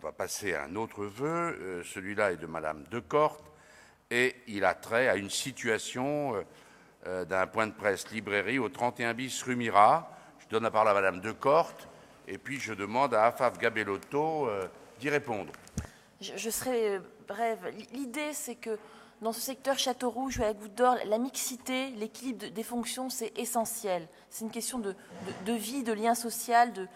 va passer à un autre vœu. Celui-là est de Madame Decorte et il a trait à une situation d'un point de presse librairie au 31 bis rue Mira. Je donne la parole à Madame Decorte et puis je demande à Afaf Gabellotto d'y répondre. Je serai brève. L'idée, c'est que dans ce secteur Château-Rouge ou à la Goutte d'Or, la mixité, l'équilibre des fonctions, c'est essentiel. C'est une question de vie, de lien social, de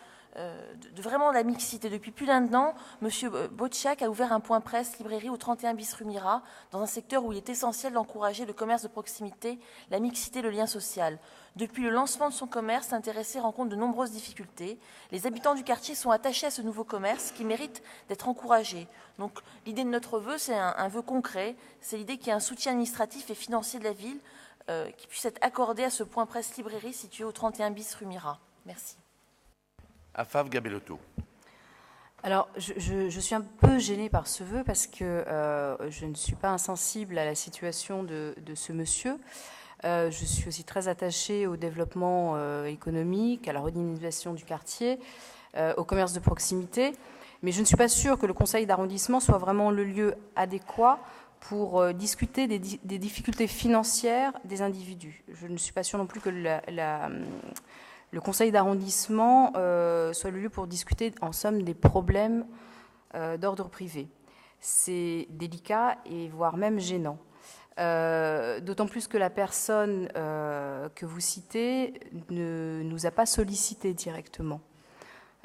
vraiment la mixité. Depuis plus d'un an, M. Botchak a ouvert un point presse librairie au 31 bis rue Mira, dans un secteur où il est essentiel d'encourager le commerce de proximité, la mixité, le lien social. Depuis le lancement de son commerce, l'intéressé rencontre de nombreuses difficultés. Les habitants du quartier sont attachés à ce nouveau commerce qui mérite d'être encouragé. Donc l'idée de notre vœu, c'est un vœu concret. C'est l'idée qu'il y ait un soutien administratif et financier de la ville qui puisse être accordé à ce point presse librairie situé au 31 bis rue Mira. Merci. Afaf Gabellotto. Alors, je suis un peu gênée par ce vœu parce que je ne suis pas insensible à la situation de ce monsieur. Je suis aussi très attachée au développement économique, à la redynamisation du quartier, au commerce de proximité. Mais je ne suis pas sûre que le conseil d'arrondissement soit vraiment le lieu adéquat pour discuter des difficultés financières des individus. Je ne suis pas sûre non plus que le conseil d'arrondissement soit le lieu pour discuter, en somme, des problèmes d'ordre privé. C'est délicat et voire même gênant. D'autant plus que la personne que vous citez ne nous a pas sollicité directement.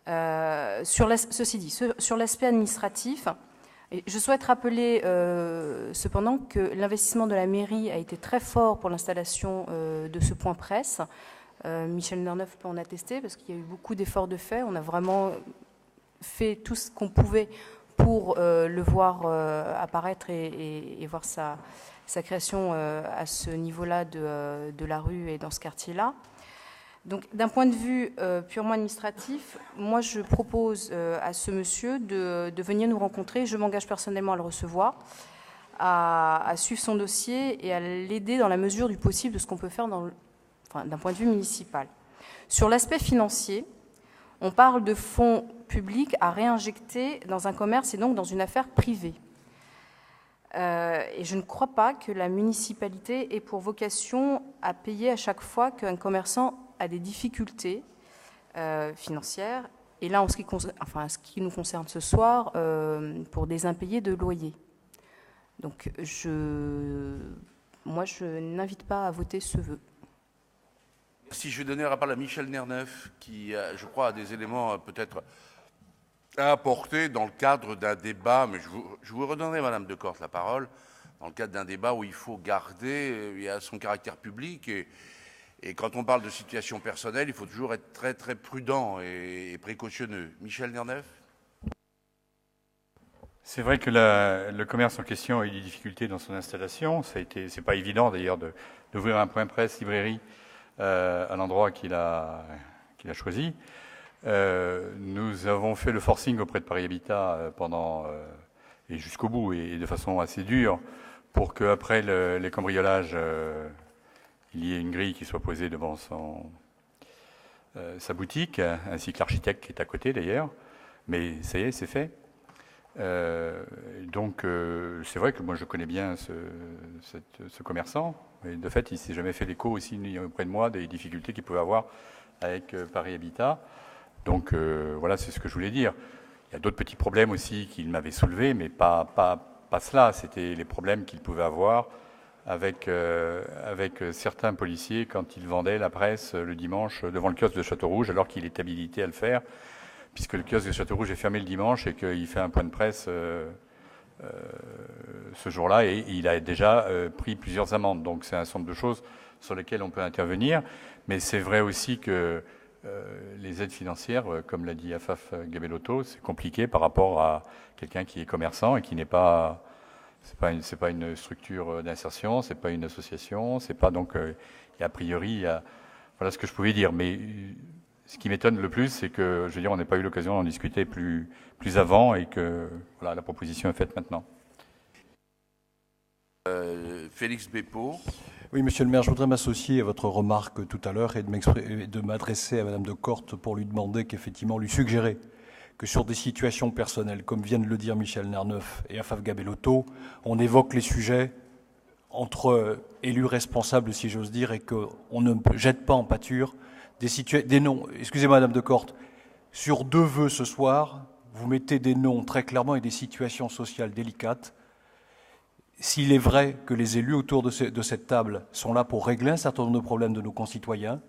Ceci dit, sur l'aspect administratif, je souhaite rappeler cependant que l'investissement de la mairie a été très fort pour l'installation de ce point presse. Michel Nerneuf peut en attester parce qu'il y a eu beaucoup d'efforts de fait. On a vraiment fait tout ce qu'on pouvait pour le voir apparaître et voir sa création à ce niveau-là de la rue et dans ce quartier-là. Donc, d'un point de vue purement administratif, moi, je propose à ce monsieur de venir nous rencontrer. Je m'engage personnellement à le recevoir, à suivre son dossier et à l'aider dans la mesure du possible de ce qu'on peut faire d'un point de vue municipal. Sur l'aspect financier, on parle de fonds publics à réinjecter dans un commerce et donc dans une affaire privée. Et je ne crois pas que la municipalité ait pour vocation à payer à chaque fois qu'un commerçant a des difficultés financières. Et là, ce qui nous concerne ce soir, pour des impayés de loyer. Donc, moi, je n'invite pas à voter ce vœu. Si je vais donner la parole à Michel Nerneuf, qui, je crois, a des éléments peut-être à apporter dans le cadre d'un débat, mais je vous redonnerai, Madame Decorte, la parole, dans le cadre d'un débat où il faut garder son caractère public et quand on parle de situation personnelle, il faut toujours être très très prudent et précautionneux. Michel Nerneuf. C'est vrai que le commerce en question a eu des difficultés dans son installation. C'est pas évident d'ailleurs d'ouvrir un point presse librairie à l'endroit qu'il a choisi. Nous avons fait le forcing auprès de Paris Habitat pendant et jusqu'au bout et de façon assez dure pour qu'après les cambriolages, il y ait une grille qui soit posée devant sa boutique, ainsi que l'architecte qui est à côté d'ailleurs. Mais ça y est, c'est fait. Donc c'est vrai que moi je connais bien ce commerçant. Et de fait, il ne s'est jamais fait l'écho aussi auprès de moi des difficultés qu'il pouvait avoir avec Paris Habitat. Donc voilà, c'est ce que je voulais dire. Il y a d'autres petits problèmes aussi qu'il m'avait soulevés, mais pas cela. C'était les problèmes qu'il pouvait avoir avec certains policiers quand ils vendaient la presse le dimanche devant le kiosque de Château-Rouge, alors qu'il est habilité à le faire, puisque le kiosque de Château-Rouge est fermé le dimanche et qu'il fait un point de presse ce jour-là, et il a déjà pris plusieurs amendes. Donc c'est un certain nombre de choses sur lesquelles on peut intervenir. Mais c'est vrai aussi que les aides financières, comme l'a dit Afaf Gabellotto, c'est compliqué par rapport à quelqu'un qui est commerçant et qui n'est pas... C'est pas une structure d'insertion, c'est pas une association, c'est pas donc... a priori, voilà ce que je pouvais dire. Mais ce qui m'étonne le plus, c'est que, je veux dire, on n'a pas eu l'occasion d'en discuter plus avant et que voilà, la proposition est faite maintenant. Félix Beppo. Oui, monsieur le maire, je voudrais m'associer à votre remarque tout à l'heure et de m'adresser à Madame Decorte pour lui demander qu'effectivement, lui suggérer que sur des situations personnelles, comme viennent de le dire Michel Nerneuf et Afaf Gabellotto, on évoque les sujets entre élus responsables, si j'ose dire, et qu'on ne jette pas en pâture des noms. Excusez-moi, Madame de Corte, sur 2 vœux ce soir, vous mettez des noms très clairement et des situations sociales délicates. S'il est vrai que les élus autour de cette table sont là pour régler un certain nombre de problèmes de nos concitoyens,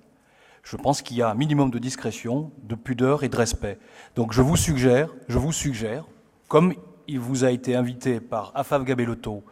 je pense qu'il y a un minimum de discrétion, de pudeur et de respect. Donc je vous suggère, comme il vous a été invité par Afaf Gabellotto